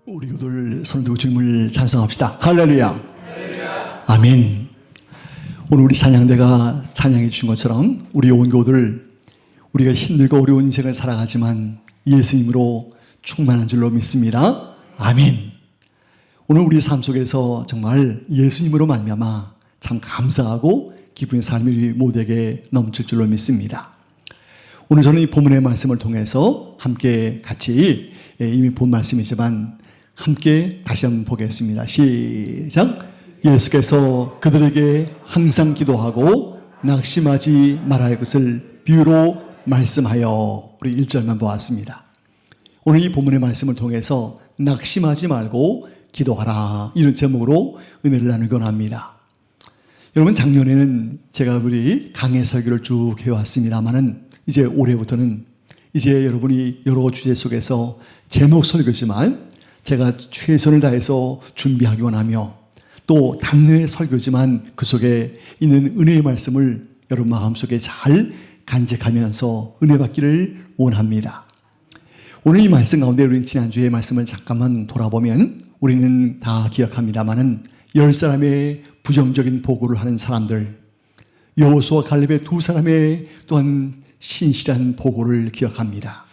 우리 교들 손을 들고 주님을 찬송합시다. 할렐루야. 아멘. 오늘 우리 찬양대가 찬양해 주신 것처럼 우리 온 교들 우리가 힘들고 어려운 인생을 살아가지만 예수님으로 충만한 줄로 믿습니다. 아멘. 오늘 우리 삶 속에서 정말 예수님으로 말미암아 참 감사하고 기쁨의 삶이 우리 모두에게 넘칠 줄로 믿습니다. 오늘 저는 이 본문의 말씀을 통해서 함께 같이 이미 본 말씀이지만 함께 다시 한번 보겠습니다. 시작. 예수께서 그들에게 항상 기도하고 낙심하지 말아야 것을 비유로 말씀하여 우리 1절만 보았습니다. 오늘 이 본문의 말씀을 통해서 낙심하지 말고 기도하라 이런 제목으로 은혜를 나누곤 합니다. 여러분 작년에는 제가 우리 강해 설교를 쭉 해왔습니다만은 이제 올해부터는 이제 여러분이 여러 주제 속에서 제목 설교지만 제가 최선을 다해서 준비하기 원하며 또 단어의 설교지만 그 속에 있는 은혜의 말씀을 여러분 마음속에 잘 간직하면서 은혜 받기를 원합니다. 오늘 이 말씀 가운데 우리는 지난주의 말씀을 잠깐만 돌아보면 우리는 다 기억합니다마는 10사람의 부정적인 보고를 하는 사람들, 여호수아와 갈렙의 두 사람의 또한 신실한 보고를 기억합니다.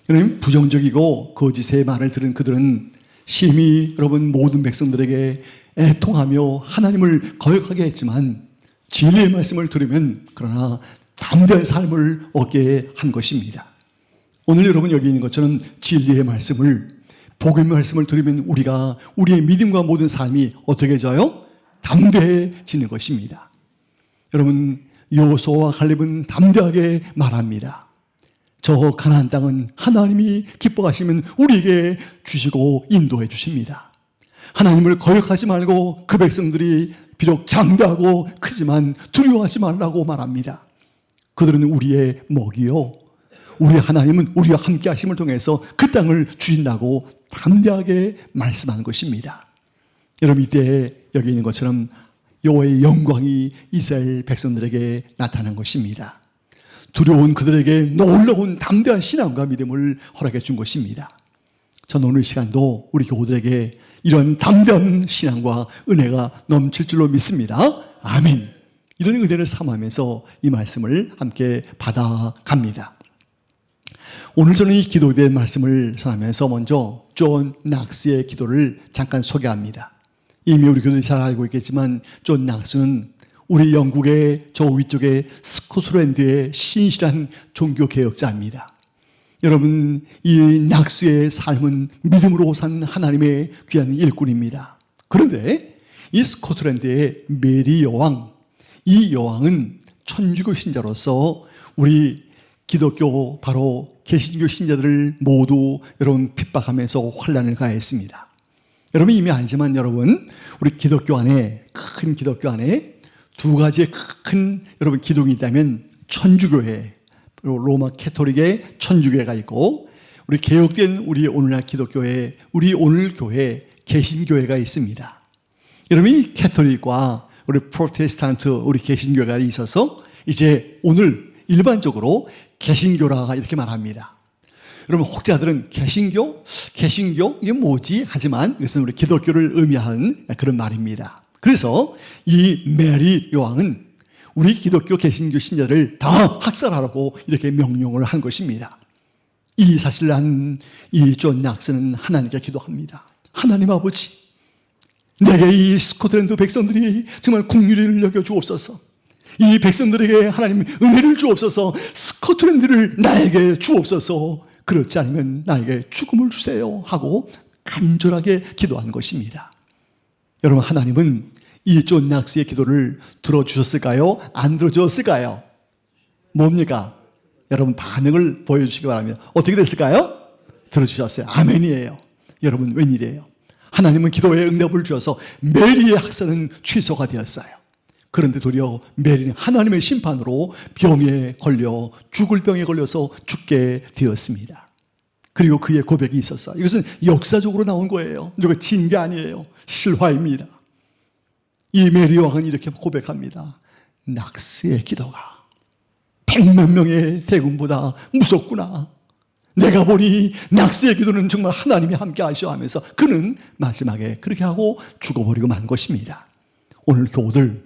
여러분 부정적이고 거짓의 말을 들은 그들은 심히 여러분 모든 백성들에게 애통하며 하나님을 거역하게 했지만 진리의 말씀을 들으면 그러나 담대한 삶을 얻게 한 것입니다. 오늘 여러분 여기 있는 것처럼 진리의 말씀을 복음의 말씀을 들으면 우리가 우리의 믿음과 모든 삶이 어떻게 져요? 담대해지는 것입니다. 여러분 여호수아와 갈렙은 담대하게 말합니다. 저 가나안 땅은 하나님이 기뻐하시면 우리에게 주시고 인도해 주십니다. 하나님을 거역하지 말고 그 백성들이 비록 장대하고 크지만 두려워하지 말라고 말합니다. 그들은 우리의 먹이요 우리 하나님은 우리와 함께 하심을 통해서 그 땅을 주신다고 담대하게 말씀한 것입니다. 여러분 이때 여기 있는 것처럼 여호와의 영광이 이스라엘 백성들에게 나타난 것입니다. 두려운 그들에게 놀라운 담대한 신앙과 믿음을 허락해 준 것입니다. 전 오늘 시간도 우리 교우들에게 이런 담대한 신앙과 은혜가 넘칠 줄로 믿습니다. 아멘. 이런 은혜를 삼으면서 이 말씀을 함께 받아갑니다. 오늘 저는 이 기도에 말씀을 전하면서 먼저 존 낙스의 기도를 잠깐 소개합니다. 이미 우리 교우들이 잘 알고 있겠지만 존 낙스는 우리 영국의 저 위쪽에 스코틀랜드의 신실한 종교개혁자입니다. 여러분 이 낙스의 삶은 믿음으로 산 하나님의 귀한 일꾼입니다. 그런데 이 스코틀랜드의 메리 여왕, 이 여왕은 천주교 신자로서 우리 기독교 바로 개신교 신자들을 모두 여러분 핍박하면서 환란을 가했습니다. 여러분 이미 알지만 여러분 우리 기독교 안에 큰 기독교 안에 두 가지의 큰 여러분 기독이 있다면 천주교회, 로마 캐토릭의 천주교회가 있고 우리 개혁된 우리 오늘날 기독교회, 우리 오늘 교회 개신교회가 있습니다. 여러분 이 캐토릭과 우리 프로테스탄트 우리 개신교회가 있어서 이제 오늘 일반적으로 개신교라 이렇게 말합니다. 여러분 혹자들은 개신교 이게 뭐지? 하지만 이것은 우리 기독교를 의미하는 그런 말입니다. 그래서 이 메리 여왕은 우리 기독교 개신교 신자를 다 학살하라고 이렇게 명령을 한 것입니다. 이 사실을 한 이 존 낙스는 하나님께 기도합니다. 하나님 아버지, 내게 이 스코틀랜드 백성들이 정말 긍휼을 여겨 주옵소서. 이 백성들에게 하나님 은혜를 주옵소서. 스코틀랜드를 나에게 주옵소서. 그렇지 않으면 나에게 죽음을 주세요 하고 간절하게 기도한 것입니다. 여러분 하나님은 이 존 낙스의 기도를 들어주셨을까요? 안 들어주셨을까요? 뭡니까? 여러분 반응을 보여주시기 바랍니다. 어떻게 됐을까요? 들어주셨어요. 아멘이에요. 여러분 웬일이에요? 하나님은 기도에 응답을 주셔서 메리의 학살은 취소가 되었어요. 그런데 도리어 메리는 하나님의 심판으로 병에 걸려 죽을 병에 걸려서 죽게 되었습니다. 그리고 그의 고백이 있었어요. 이것은 역사적으로 나온 거예요. 누가 진 게 아니에요. 실화입니다. 이 메리 왕은 이렇게 고백합니다. 낙스의 기도가 100만 명의 대군보다 무섭구나. 내가 보니 낙스의 기도는 정말 하나님이 함께 하셔 하면서 그는 마지막에 그렇게 하고 죽어버리고 만 것입니다. 오늘 교우들,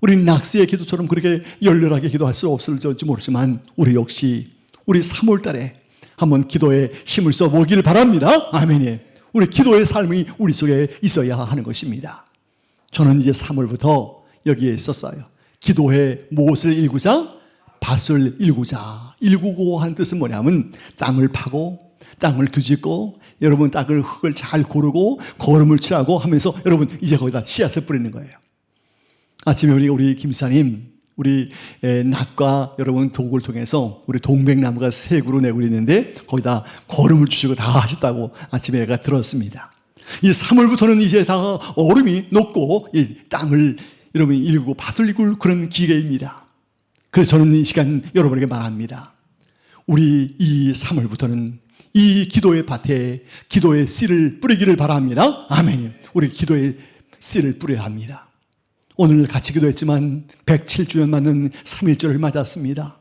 우리는 낙스의 기도처럼 그렇게 열렬하게 기도할 수 없을지 모르지만 우리 역시 우리 3월 달에 한번 기도에 힘을 써보기를 바랍니다. 아멘이에요. 우리 기도의 삶이 우리 속에 있어야 하는 것입니다. 저는 이제 3월부터 여기에 있었어요. 기도에 무엇을 일구자? 밭을 일구자. 일구고 하는 뜻은 뭐냐면 땅을 파고 땅을 뒤집고 여러분 땅을 흙을 잘 고르고 거름을 칠하고 하면서 여러분 이제 거기다 씨앗을 뿌리는 거예요. 아침에 우리 김사님 우리 낫과 여러분 도구를 통해서 우리 동백나무가 3그루 내고 있는데 거기다 거름을 주시고 다 하셨다고 아침에 제가 들었습니다. 이 3월부터는 이제 다 얼음이 녹고 이 땅을 여러분 일구고 밭을 일굴 그런 기계입니다. 그래서 저는 이 시간 여러분에게 말합니다. 우리 이 3월부터는 이 기도의 밭에 기도의 씨를 뿌리기를 바랍니다. 아멘. 우리 기도의 씨를 뿌려야 합니다. 오늘 같이 기도했지만 107주년 맞는 3.1절을 맞았습니다.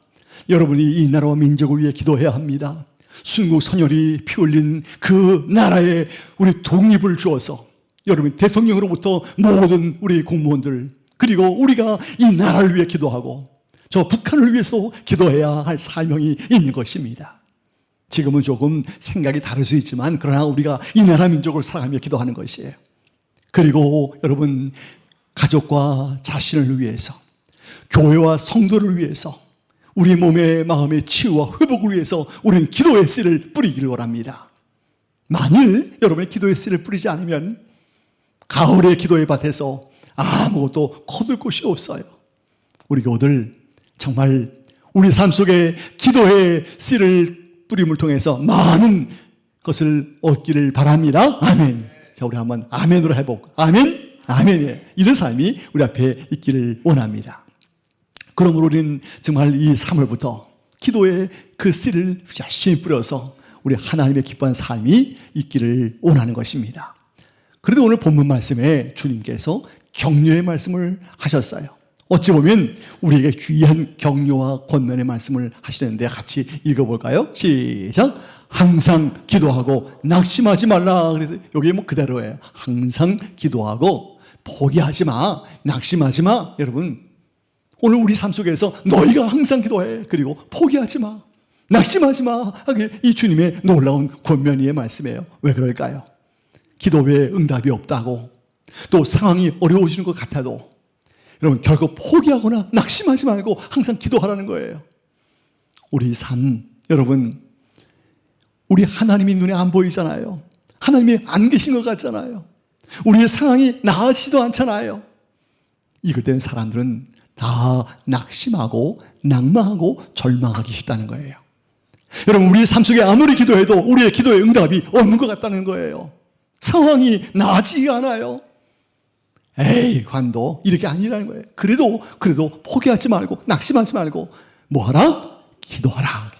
여러분이 이 나라와 민족을 위해 기도해야 합니다. 순국 선열이 피 흘린 그 나라에 우리 독립을 주어서 여러분 대통령으로부터 모든 우리 공무원들 그리고 우리가 이 나라를 위해 기도하고 저 북한을 위해서 기도해야 할 사명이 있는 것입니다. 지금은 조금 생각이 다를 수 있지만 그러나 우리가 이 나라 민족을 사랑하며 기도하는 것이에요. 그리고 여러분 가족과 자신을 위해서 교회와 성도를 위해서 우리 몸의 마음의 치유와 회복을 위해서 우리는 기도의 씨를 뿌리기를 원합니다. 만일 여러분의 기도의 씨를 뿌리지 않으면 가을의 기도의 밭에서 아무것도 거둘 곳이 없어요. 우리 교우들 정말 우리 삶 속에 기도의 씨를 뿌림을 통해서 많은 것을 얻기를 바랍니다. 아멘. 자, 우리 한번 아멘으로 해볼까요? 아멘. 아멘이에요. 이런 삶이 우리 앞에 있기를 원합니다. 그러므로 우리는 정말 이 3월부터 기도의 그 씨를 열심히 뿌려서 우리 하나님의 기뻐하는 삶이 있기를 원하는 것입니다. 그래도 오늘 본문 말씀에 주님께서 격려의 말씀을 하셨어요. 어찌 보면 우리에게 귀한 격려와 권면의 말씀을 하시는데 같이 읽어볼까요? 시작! 항상 기도하고 낙심하지 말라. 그래서 여기 뭐 그대로예요. 항상 기도하고 포기하지 마, 낙심하지 마. 여러분 오늘 우리 삶 속에서 너희가 항상 기도해. 그리고 포기하지 마, 낙심하지 마. 이 주님의 놀라운 권면의 말씀이에요. 왜 그럴까요? 기도에 응답이 없다고 또 상황이 어려워지는 것 같아도 여러분 결국 포기하거나 낙심하지 말고 항상 기도하라는 거예요. 우리 삶 여러분 우리 하나님이 눈에 안 보이잖아요. 하나님이 안 계신 것 같잖아요. 우리의 상황이 나아지지도 않잖아요. 이것 때문에 사람들은 다 낙심하고 낭망하고 절망하기 쉽다는 거예요. 여러분 우리의 삶 속에 아무리 기도해도 우리의 기도에 응답이 없는 것 같다는 거예요. 상황이 나아지지 않아요. 에이 관도 이렇게 아니라는 거예요. 그래도 포기하지 말고 낙심하지 말고 뭐하라? 기도하라.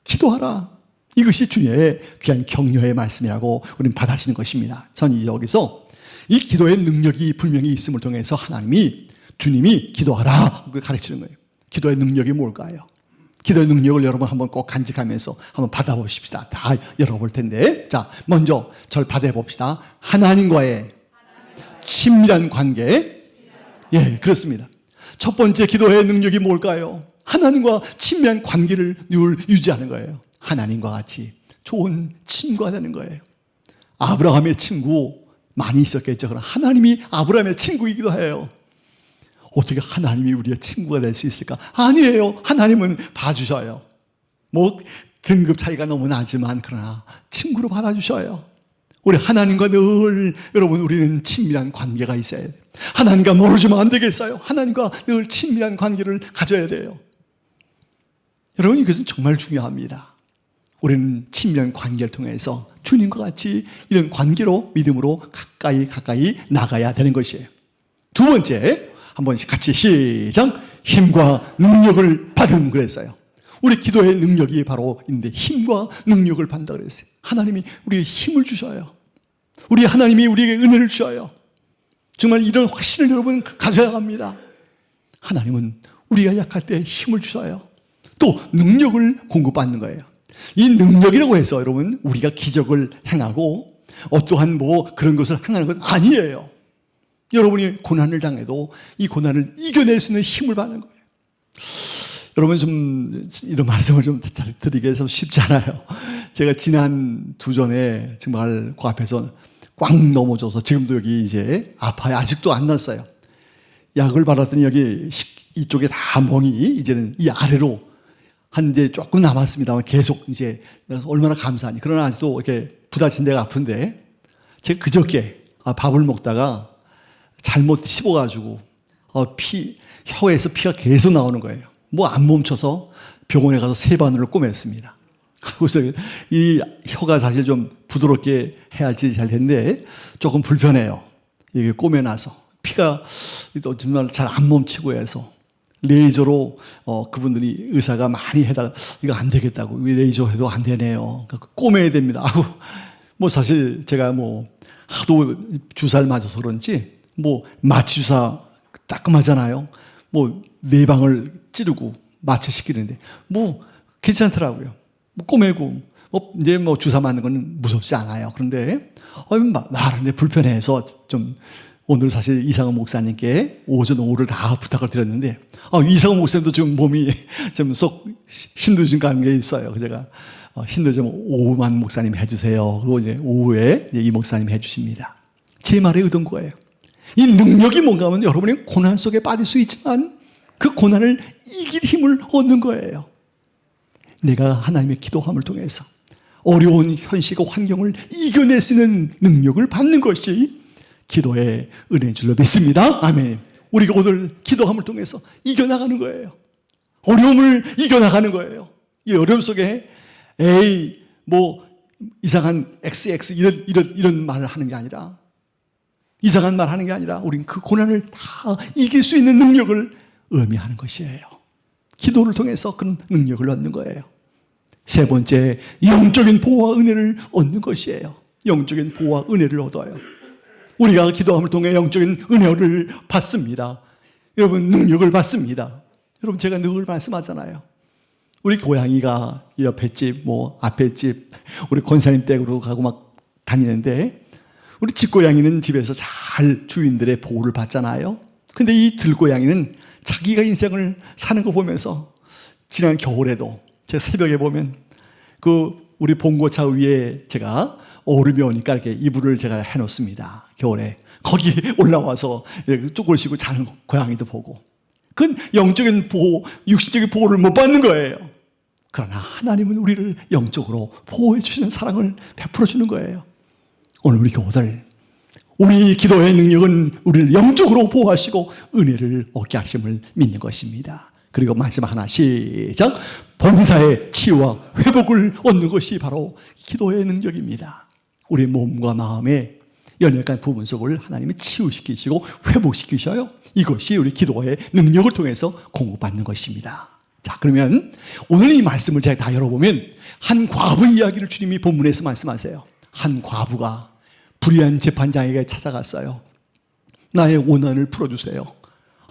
기도하라. 이것이 주님의 귀한 격려의 말씀이라고 우리는 받아지는 것입니다. 저는 여기서 이 기도의 능력이 분명히 있음을 통해서 주님이 기도하라 가르치는 거예요. 기도의 능력이 뭘까요? 기도의 능력을 여러분 한번 꼭 간직하면서 한번 받아보십시다. 다 열어볼 텐데 자 먼저 절 받아봅시다. 하나님과의 친밀한 관계. 예, 그렇습니다. 첫 번째 기도의 능력이 뭘까요? 하나님과 친밀한 관계를 늘 유지하는 거예요. 하나님과 같이 좋은 친구가 되는 거예요. 아브라함의 친구 많이 있었겠죠. 그러나 하나님이 아브라함의 친구이기도 해요. 어떻게 하나님이 우리의 친구가 될 수 있을까? 아니에요. 하나님은 봐주셔요. 뭐 등급 차이가 너무 나지만 그러나 친구로 받아주셔요. 우리 하나님과 늘 여러분 우리는 친밀한 관계가 있어야 돼요. 하나님과 멀어지면 안 되겠어요. 하나님과 늘 친밀한 관계를 가져야 돼요. 여러분 이것은 정말 중요합니다. 우리는 친밀한 관계를 통해서 주님과 같이 이런 관계로 믿음으로 가까이 나가야 되는 것이에요. 두 번째 한번 같이 시작. 힘과 능력을 받은 그랬어요. 우리 기도의 능력이 바로 있는데 힘과 능력을 받는다 그랬어요. 하나님이 우리에게 힘을 주셔요. 우리 하나님이 우리에게 은혜를 주셔요. 정말 이런 확신을 여러분 가져야 합니다. 하나님은 우리가 약할 때 힘을 주셔요. 또 능력을 공급받는 거예요. 이 능력이라고 해서 여러분 우리가 기적을 행하고 어떠한 뭐 그런 것을 행하는 건 아니에요. 여러분이 고난을 당해도 이 고난을 이겨낼 수 있는 힘을 받는 거예요. 여러분 좀 이런 말씀을 좀 잘 드리기 좀 쉽지 않아요. 제가 지난 두 전에 정말 그 앞에서 꽉 넘어져서 지금도 여기 이제 아파요. 아직도 안 났어요. 약을 받았더니 여기 이쪽에 다 멍이 이제는 이 아래로 한 이제 조금 남았습니다만 계속 이제 얼마나 감사하니. 그러나 아직도 이렇게 부딪힌 데가 아픈데 제가 그저께 밥을 먹다가 잘못 씹어가지고 혀에서 피가 계속 나오는 거예요. 뭐 안 멈춰서 병원에 가서 세바늘을 꼬맸습니다. 그래서 이 혀가 사실 좀 부드럽게 해야지 잘 됐는데 조금 불편해요. 이게 꼬매놔서 피가 정말 잘 안 멈추고 해서 레이저로 그분들이 의사가 많이 해다가 이거 안 되겠다고 레이저 해도 안 되네요. 그러니까 꼬매야 됩니다. 뭐 사실 제가 뭐 하도 주사를 맞아서 그런지 뭐 마취 주사 따끔하잖아요. 뭐 네 방을 찌르고 마취 시키는데 뭐 괜찮더라고요. 뭐 꼬매고 이제 뭐 주사 맞는 건 무섭지 않아요. 그런데 말하는데 불편해서 좀 오늘 사실 이상원 목사님께 오전 오후를 다 부탁을 드렸는데 이상원 목사님도 지금 몸이 좀 속 힘드신 감이 있어요. 제가 힘들지만 오후만 목사님 해주세요. 그리고 이제 오후에 이 목사님 해주십니다. 제 말에 의도인 거예요. 이 능력이 뭔가 하면 여러분이 고난 속에 빠질 수 있지만 그 고난을 이길 힘을 얻는 거예요. 내가 하나님의 기도함을 통해서 어려운 현실과 환경을 이겨낼 수 있는 능력을 받는 것이 기도의 은혜인 줄로 믿습니다. 아멘. 우리가 오늘 기도함을 통해서 이겨나가는 거예요. 어려움을 이겨나가는 거예요. 이 어려움 속에 뭐 이상한 XX 이런 말을 하는 게 아니라 이상한 말 하는 게 아니라 우린 그 고난을 다 이길 수 있는 능력을 의미하는 것이에요. 기도를 통해서 그런 능력을 얻는 거예요. 세 번째, 영적인 보호와 은혜를 얻는 것이에요. 영적인 보호와 은혜를 얻어요. 우리가 기도함을 통해 영적인 은혜를 받습니다. 여러분 능력을 받습니다. 여러분 제가 늘 말씀하잖아요. 우리 고양이가 옆에 집, 뭐 앞에 집, 우리 권사님 댁으로 가고 막 다니는데 우리 집고양이는 집에서 잘 주인들의 보호를 받잖아요. 근데 이 들고양이는 자기가 인생을 사는 거 보면서 지난 겨울에도 제가 새벽에 보면 그 우리 봉고차 위에 제가 오름이 오니까 이렇게 이불을 제가 해놓습니다. 겨울에. 거기 올라와서 쪼글 쉬고 자는 고양이도 보고. 그건 영적인 보호, 육신적인 보호를 못 받는 거예요. 그러나 하나님은 우리를 영적으로 보호해 주시는 사랑을 베풀어 주는 거예요. 오늘 우리 교우들, 우리 기도의 능력은 우리를 영적으로 보호하시고 은혜를 얻게 하심을 믿는 것입니다. 그리고 마지막 하나 시작. 범사의 치유와 회복을 얻는 것이 바로 기도의 능력입니다. 우리 몸과 마음의 연약한 부분 속을 하나님이 치유시키시고 회복시키셔요. 이것이 우리 기도의 능력을 통해서 공급받는 것입니다. 자, 그러면 오늘 이 말씀을 제가 다 열어보면 한 과부 이야기를 주님이 본문에서 말씀하세요. 한 과부가 불의한 재판장에게 찾아갔어요. 나의 원한을 풀어주세요.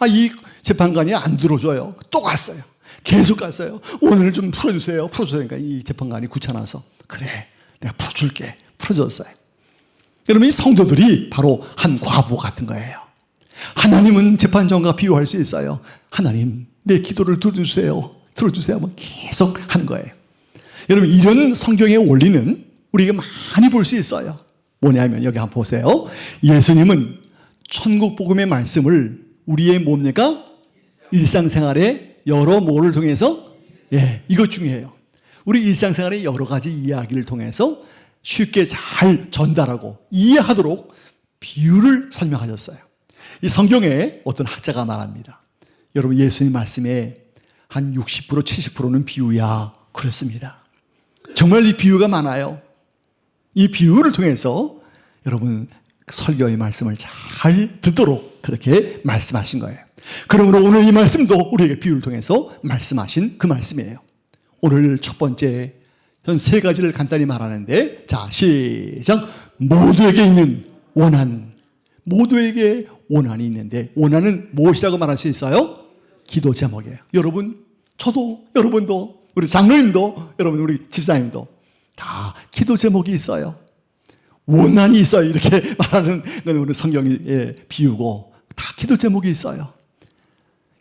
이 재판관이 안 들어줘요. 또 갔어요. 계속 갔어요. 원한을 좀 풀어주세요. 풀어주세요. 그러니까 이 재판관이 귀찮아서 그래, 내가 풀어줄게. 풀어줬어요. 여러분 이 성도들이 바로 한 과부 같은 거예요. 하나님은 재판장과 비유할 수 있어요. 하나님 내 기도를 들어주세요. 들어주세요 하면 계속 하는 거예요. 여러분 이런 성경의 원리는 우리가 많이 볼 수 있어요. 뭐냐면 여기 한번 보세요. 예수님은 천국 복음의 말씀을 우리의 뭡니까? 일상생활의 여러 모를 통해서 이거 중요해요. 우리 일상생활의 여러 가지 이야기를 통해서 쉽게 잘 전달하고 이해하도록 비유를 설명하셨어요. 이 성경에 어떤 학자가 말합니다. 여러분 예수님 말씀에 한 60% 70%는 비유야 그랬습니다. 정말 이 비유가 많아요. 이 비유를 통해서 여러분 설교의 말씀을 잘 듣도록 그렇게 말씀하신 거예요. 그러므로 오늘 이 말씀도 우리에게 비유를 통해서 말씀하신 그 말씀이에요. 오늘 첫 번째 전 세 가지를 간단히 말하는데 자 시작. 모두에게 있는 원한. 모두에게 원한이 있는데 원한은 무엇이라고 말할 수 있어요? 기도 제목이에요. 여러분 저도 여러분도 우리 장로님도, 여러분, 우리 집사님도 다 기도 제목이 있어요. 원한이 있어요. 이렇게 말하는 건 우리 성경이 비우고 다 기도 제목이 있어요.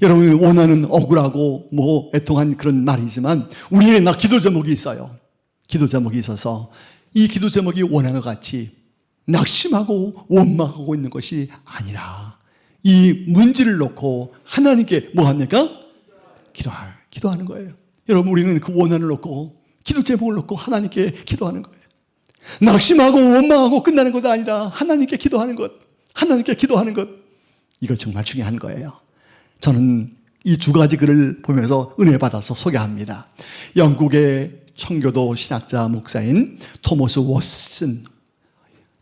여러분, 원한은 억울하고 뭐 애통한 그런 말이지만 우리에게 나 기도 제목이 있어요. 기도 제목이 있어서 이 기도 제목이 원한과 같이 낙심하고 원망하고 있는 것이 아니라 이 문제를 놓고 하나님께 뭐 합니까? 기도하는 거예요. 여러분, 우리는 그 원한을 놓고 기도 제목을 놓고 하나님께 기도하는 거예요. 낙심하고 원망하고 끝나는 것도 아니라 하나님께 기도하는 것, 하나님께 기도하는 것, 이거 정말 중요한 거예요. 저는 이 두 가지 글을 보면서 은혜 받아서 소개합니다. 영국의 청교도 신학자 목사인 토머스 워슨,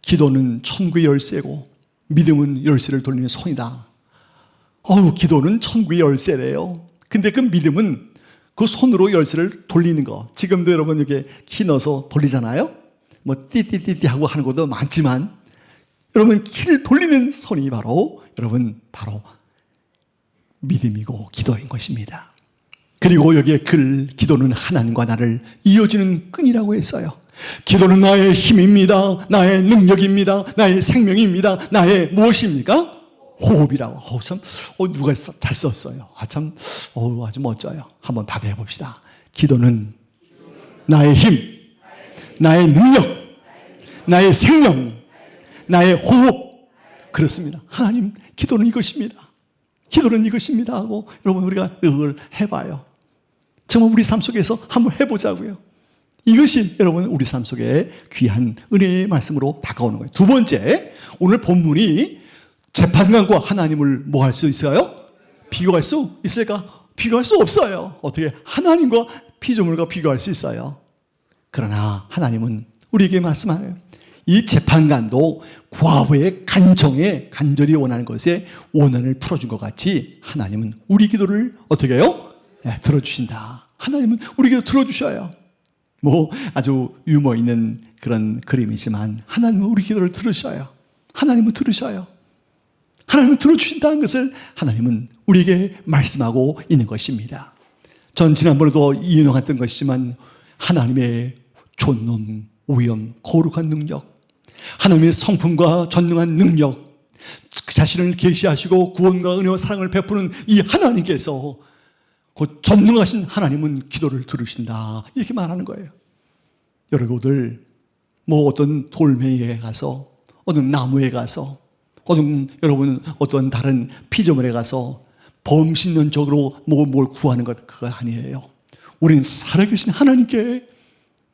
기도는 천국의 열쇠고 믿음은 열쇠를 돌리는 손이다. 기도는 천국의 열쇠래요. 근데 그 믿음은 그 손으로 열쇠를 돌리는 거. 지금도 여러분 이렇게 키 넣어서 돌리잖아요. 뭐 띠띠띠띠 하고 하는 것도 많지만 여러분, 키를 돌리는 손이 바로 믿음이고 기도인 것입니다. 그리고 여기에 기도는 하나님과 나를 이어주는 끈이라고 했어요. 기도는 나의 힘입니다. 나의 능력입니다. 나의 생명입니다. 나의 무엇입니까? 호흡이라고. 누가 잘 썼어요. 아주 멋져요. 한번 받아해 봅시다. 기도는 나의 힘, 나의 능력, 나의 생명, 나의 호흡. 그렇습니다. 하나님, 기도는 이것입니다. 기도는 이것입니다 하고 여러분, 우리가 그걸 해봐요. 정말 우리 삶 속에서 한번 해보자고요. 이것이 여러분 우리 삶 속에 귀한 은혜의 말씀으로 다가오는 거예요. 두 번째, 오늘 본문이 재판관과 하나님을 뭐 할 수 있어요? 비교할 수 있을까? 비교할 수 없어요. 어떻게 하나님과 피조물과 비교할 수 있어요? 그러나 하나님은 우리에게 말씀하네요. 이 재판관도 과거의 간절히 원하는 것에 원한을 풀어준 것 같이 하나님은 우리 기도를 어떻게 해요? 들어주신다. 하나님은 우리 기도 들어주셔요. 뭐 아주 유머 있는 그런 그림이지만 하나님은 우리 기도를 들으셔요. 하나님은 들으셔요. 하나님은 들어주신다는 것을 하나님은 우리에게 말씀하고 있는 것입니다. 전 지난번에도 인용했던 것이지만 하나님의 존엄, 오염, 거룩한 능력, 하나님의 성품과 전능한 능력, 그 자신을 계시하시고 구원과 은혜와 사랑을 베푸는 이 하나님께서 그 전능하신 하나님은 기도를 들으신다, 이렇게 말하는 거예요. 여러분들 뭐 어떤 돌멩이에 가서, 어떤 나무에 가서, 여러분 어떤 다른 피조물에 가서 범신론적으로 뭘 구하는 것, 그거 아니에요. 우리는 살아계신 하나님께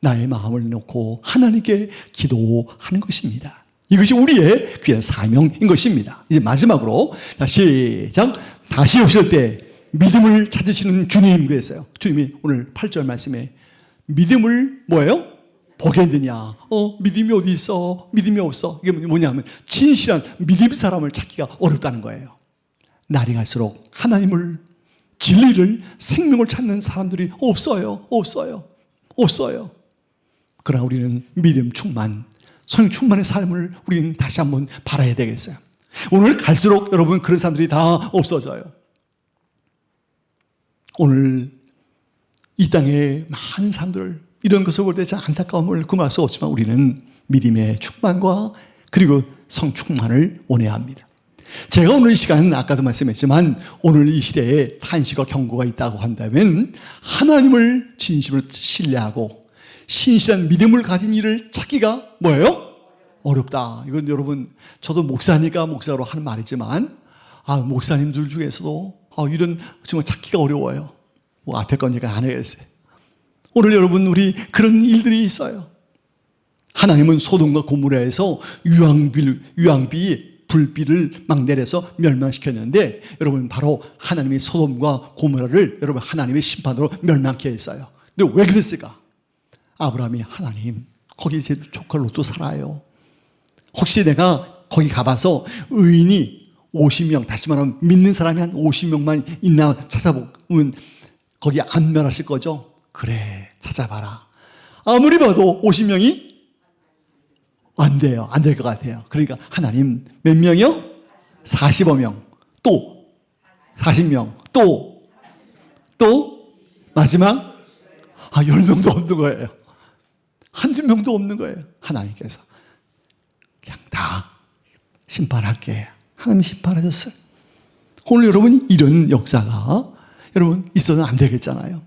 나의 마음을 놓고 하나님께 기도하는 것입니다. 이것이 우리의 귀한 사명인 것입니다. 이제 마지막으로 시작. 다시 오실 때 믿음을 찾으시는 주님, 그랬어요. 주님이 오늘 8절 말씀에 믿음을 뭐예요? 보겠느냐? 믿음이 어디 있어? 믿음이 없어. 이게 뭐냐면 진실한 믿음 사람을 찾기가 어렵다는 거예요. 날이 갈수록 하나님을, 진리를, 생명을 찾는 사람들이 없어요. 그러나 우리는 믿음 충만, 성령 충만의 삶을 우리는 다시 한번 바라야 되겠어요. 오늘 갈수록 여러분 그런 사람들이 다 없어져요. 오늘 이 땅에 많은 사람들, 이런 것을 볼 때 참 안타까움을 금할 수 없지만 우리는 믿음의 충만과 그리고 성 충만을 원해야 합니다. 제가 오늘 이 시간은 아까도 말씀했지만 오늘 이 시대에 탄식과 경고가 있다고 한다면 하나님을 진심으로 신뢰하고 신실한 믿음을 가진 이를 찾기가 뭐예요? 어렵다. 이건 여러분, 저도 목사니까 목사로 하는 말이지만 목사님들 중에서도 이런 정말 찾기가 어려워요. 뭐 앞에 거니까 안 하겠어요. 오늘 여러분, 우리 그런 일들이 있어요. 하나님은 소돔과 고모라에서 유황비 불비를 막 내려서 멸망시켰는데 여러분, 바로 하나님이 소돔과 고모라를 여러분 하나님의 심판으로 멸망케 했어요. 근데 왜 그랬을까? 아브라함이 하나님, 거기 제 조카로 또 살아요. 혹시 내가 거기 가봐서 의인이 50명, 다시 말하면 믿는 사람이 한 50명만 있나 찾아보면 거기 안 멸하실 거죠? 그래, 찾아봐라. 아무리 봐도 50명이 안 돼요. 안 될 것 같아요. 그러니까 하나님 몇 명이요? 45명. 또 40명. 또 마지막 10명도 없는 거예요. 한두 명도 없는 거예요. 하나님께서 그냥 다 심판할게. 하나님이 심판하셨어요. 오늘 여러분 이런 역사가 여러분 있어서는 안 되겠잖아요.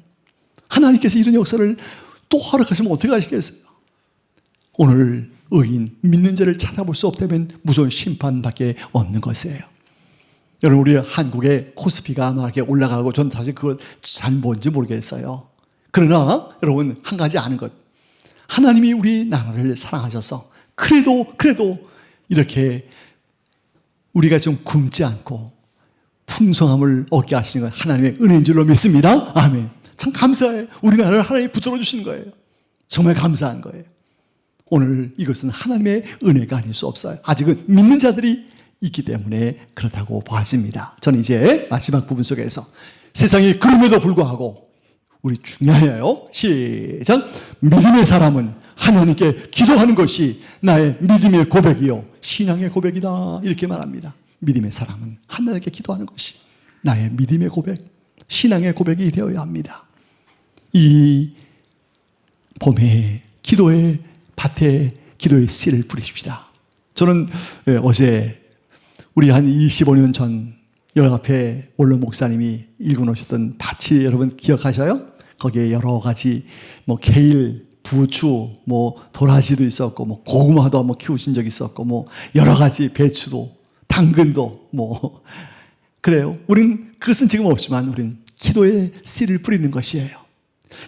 하나님께서 이런 역사를 또 허락하시면 어떻게 하시겠어요? 오늘 의인, 믿는 자를 찾아볼 수 없다면 무서운 심판밖에 없는 것이에요. 여러분 우리 한국의 코스피가 아마 이렇게 올라가고 전 사실 그걸 잘 뭔지 모르겠어요. 그러나 여러분 한 가지 아는 것, 하나님이 우리 나라를 사랑하셔서 그래도 이렇게 우리가 좀 굶지 않고 풍성함을 얻게 하시는 건 하나님의 은혜인 줄로 믿습니다. 아멘. 참 감사해요. 우리나라를 하나님이 붙들어 주시는 거예요. 정말 감사한 거예요. 오늘 이것은 하나님의 은혜가 아닐 수 없어요. 아직은 믿는 자들이 있기 때문에 그렇다고 보아집니다. 저는 이제 마지막 부분 속에서 세상이 그럼에도 불구하고 우리 중요해요. 시작. 믿음의 사람은 하나님께 기도하는 것이 나의 믿음의 고백이요 신앙의 고백이다. 이렇게 말합니다. 믿음의 사람은 하나님께 기도하는 것이 나의 믿음의 고백, 신앙의 고백이 되어야 합니다. 이 봄에 기도의 밭에 기도의 씨를 뿌리십시다. 저는 어제 우리 한 25년 전 여기 앞에 원로 목사님이 읽어놓으셨던 밭이 여러분 기억하셔요? 거기에 여러 가지 케일, 부추, 도라지도 있었고 고구마도 한번 키우신 적이 있었고 여러 가지 배추도 당근도 그래요. 우린 그것은 지금 없지만 우린 기도의 씨를 뿌리는 것이에요.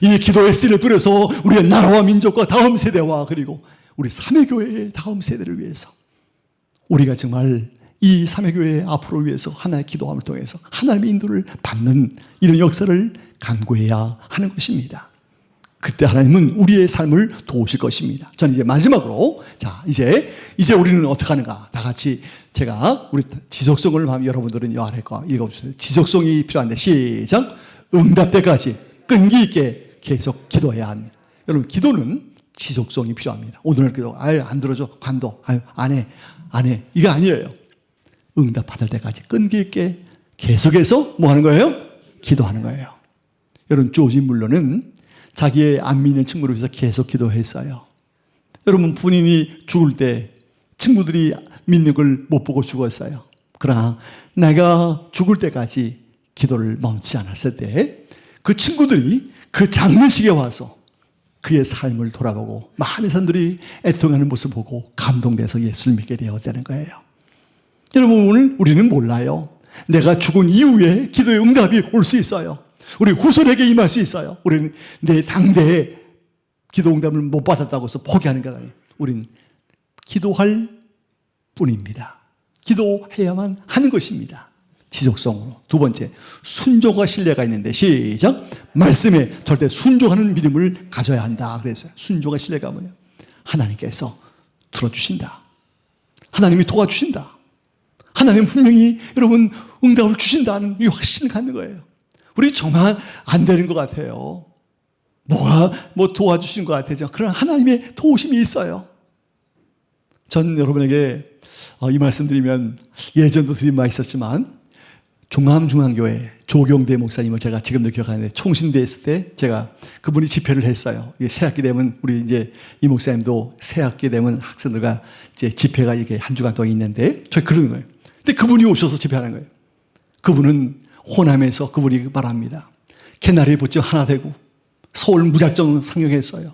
이 기도의 씨를 뿌려서 우리의 나라와 민족과 다음 세대와 그리고 우리 사매교회의 다음 세대를 위해서 우리가 정말 이 사매교회 앞으로 위해서 하나의 기도함을 통해서 하나님의 인도를 받는 이런 역사를 간구해야 하는 것입니다. 그때 하나님은 우리의 삶을 도우실 것입니다. 저는 이제 마지막으로 이제 우리는 어떻게 하는가? 다 같이 제가 우리 지속성을 여러분들은 이 아래 거 읽어주세요. 지속성이 필요한데 시작. 응답 때까지 끈기 있게 계속 기도해야 합니다. 여러분 기도는 지속성이 필요합니다. 오늘 기도 안 들어줘 관둬 안 해 이거 아니에요. 응답 받을 때까지 끈기 있게 계속해서 뭐 하는 거예요? 기도하는 거예요. 여러분 조지 물러는 자기의 안 믿는 친구를 위해서 계속 기도했어요. 여러분 본인이 죽을 때 친구들이 믿는 걸 못 보고 죽었어요. 그러나 내가 죽을 때까지 기도를 멈추지 않았을 때 그 친구들이 그 장례식에 와서 그의 삶을 돌아보고 많은 사람들이 애통하는 모습을 보고 감동돼서 예수를 믿게 되었다는 거예요. 여러분 오늘 우리는 몰라요. 내가 죽은 이후에 기도의 응답이 올 수 있어요. 우리 후손에게 임할 수 있어요. 우리는 내 당대에 기도 응답을 못 받았다고 해서 포기하는 것 아니에요. 우리는 기도할 뿐입니다. 기도해야만 하는 것입니다. 지속성으로. 두 번째, 순종과 신뢰가 있는데 시작. 말씀에 절대 순종하는 믿음을 가져야 한다. 그래서 순종과 신뢰가 뭐냐? 하나님께서 들어주신다. 하나님이 도와주신다. 하나님 분명히 여러분 응답을 주신다는 이 확신을 갖는 거예요. 우리 정말 안 되는 것 같아요. 뭐가 도와주신 것 같아요. 그러나 하나님의 도우심이 있어요. 전 여러분에게 이 말씀 드리면 예전도 드린 말 있었지만 종암중앙교회 조경대 목사님을 제가 지금도 기억하는데 총신대 있을 때 제가 그분이 집회를 했어요. 새학기 되면 우리 이제 이 목사님도 새학기 되면 학생들과 이제 집회가 이게 한 주간 동안 있는데 저희 그러는 거예요. 근데 그분이 오셔서 집회하는 거예요. 그분은 호남에서 그분이 말합니다. 개나리 붓집 하나 되고 서울 무작정 상륙했어요.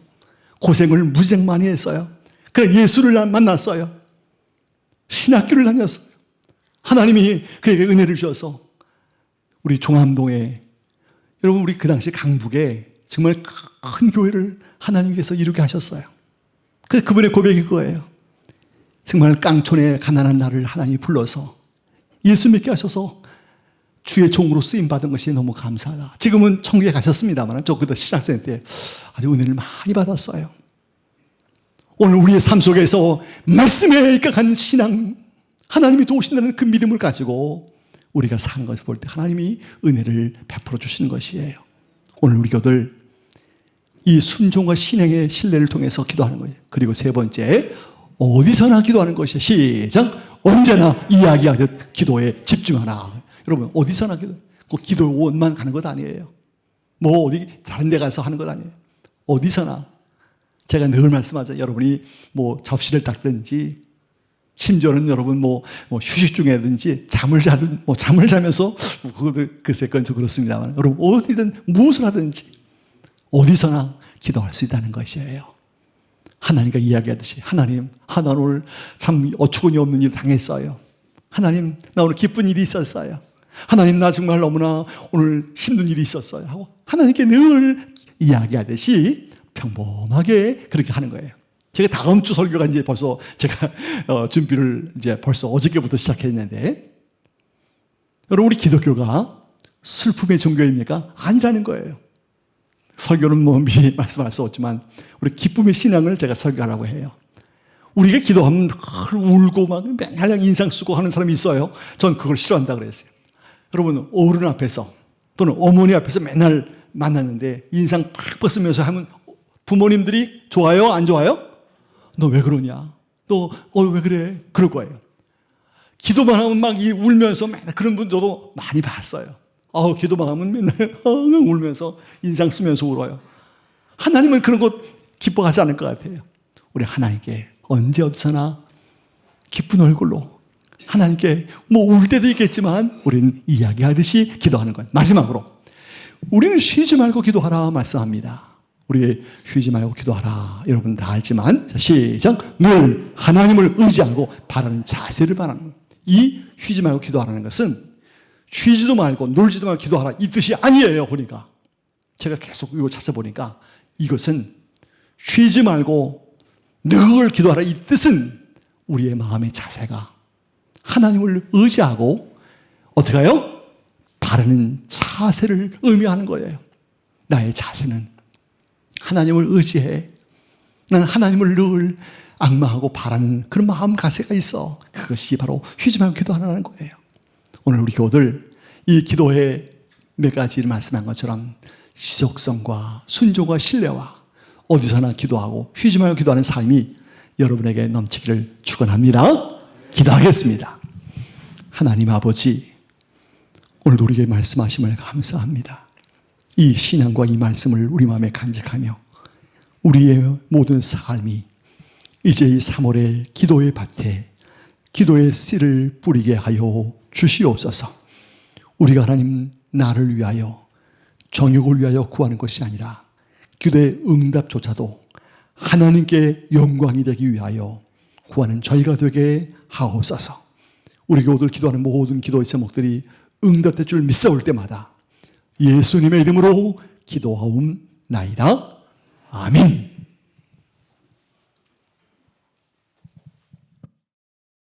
고생을 무지장 많이 했어요. 그래 예수를 만났어요. 신학교를 다녔어요. 하나님이 그에게 은혜를 주셔서 우리 종암동에 여러분 우리 그 당시 강북에 정말 큰 교회를 하나님께서 이루게 하셨어요. 그래서 그분의 고백이 그거예요. 정말 깡촌에 가난한 나를 하나님이 불러서 예수 믿게 하셔서 주의 종으로 쓰임받은 것이 너무 감사하다. 지금은 천국에 가셨습니다만 저 그때 신학생 때 아주 은혜를 많이 받았어요. 오늘 우리의 삶 속에서 말씀에 입각한 신앙, 하나님이 도우신다는 그 믿음을 가지고 우리가 사는 것을 볼 때 하나님이 은혜를 베풀어 주시는 것이에요. 오늘 우리 교들 이 순종과 신앙의 신뢰를 통해서 기도하는 거예요. 그리고 세 번째, 어디서나 기도하는 것이에요. 시작. 언제나 이야기하듯 기도에 집중하라. 여러분 어디서나 기도만 가는 것 아니에요. 어디 다른 데 가서 하는 것 아니에요. 어디서나 제가 늘 말씀하죠. 여러분이 뭐 접시를 닦든지 심지어는 여러분 뭐 휴식 중에든지 잠을 자면서 그것도 글쎄 그건 좀 그렇습니다만 여러분 어디든 무엇을 하든지 어디서나 기도할 수 있다는 것이에요. 하나님과 이야기하듯이 하나님 나 오늘 참 어처구니 없는 일 당했어요. 하나님 나 오늘 기쁜 일이 있었어요. 하나님 나 정말 너무나 오늘 힘든 일이 있었어요 하고 하나님께 늘 이야기하듯이 평범하게 그렇게 하는 거예요. 제가 다음 주 설교가 이제 벌써 제가 준비를 이제 벌써 어저께부터 시작했는데 여러분 우리 기독교가 슬픔의 종교입니까? 아니라는 거예요. 설교는 뭐 미리 말씀할 수 없지만 우리 기쁨의 신앙을 제가 설교하라고 해요. 우리가 기도하면 울고 막 맨날 인상 쓰고 하는 사람이 있어요. 전 그걸 싫어한다 그랬어요. 여러분 어른 앞에서 또는 어머니 앞에서 맨날 만났는데 인상 팍 쓰면서 하면 부모님들이 좋아요? 안 좋아요? 너 왜 그러냐? 너 왜 그래? 그럴 거예요. 기도만 하면 막 울면서 맨날 그런 분들도 많이 봤어요. 기도만 하면 맨날 울면서 인상 쓰면서 울어요. 하나님은 그런 거 기뻐하지 않을 것 같아요. 우리 하나님께 언제 어디서나 기쁜 얼굴로 하나님께 뭐 울 때도 있겠지만 우리는 이야기하듯이 기도하는 거예요. 마지막으로 우리는 쉬지 말고 기도하라 말씀합니다. 우리 쉬지 말고 기도하라. 여러분 다 알지만 시작. 늘 하나님을 의지하고 바라는 자세를 바라는 거예요. 이 쉬지 말고 기도하라는 것은 쉬지도 말고 놀지도 말고 기도하라 이 뜻이 아니에요. 보니까 제가 계속 이거 찾아보니까 이것은 쉬지 말고 늘 기도하라 이 뜻은 우리의 마음의 자세가 하나님을 의지하고 어떻게 해요? 바라는 자세를 의미하는 거예요. 나의 자세는 하나님을 의지해. 나는 하나님을 늘 악마하고 바라는 그런 마음가짐가 있어. 그것이 바로 쉬지 말고 기도하라는 거예요. 오늘 우리 교우들 이 기도의 몇 가지를 말씀한 것처럼 지속성과 순종과 신뢰와 어디서나 기도하고 쉬지 말고 기도하는 삶이 여러분에게 넘치기를 축원합니다. 기도하겠습니다. 하나님 아버지, 오늘도 우리에게 말씀하심을 감사합니다. 이 신앙과 이 말씀을 우리 마음에 간직하며 우리의 모든 삶이 이제 이 3월의 기도의 밭에 기도의 씨를 뿌리게 하여 주시옵소서. 우리가 하나님 나를 위하여 정욕을 위하여 구하는 것이 아니라 기도의 응답조차도 하나님께 영광이 되기 위하여 구하는 저희가 되게 하옵소서. 우리 교우들 기도하는 모든 기도의 제목들이 응답될 줄 믿사올 때마다 예수님의 이름으로 기도하옵나이다. 아멘.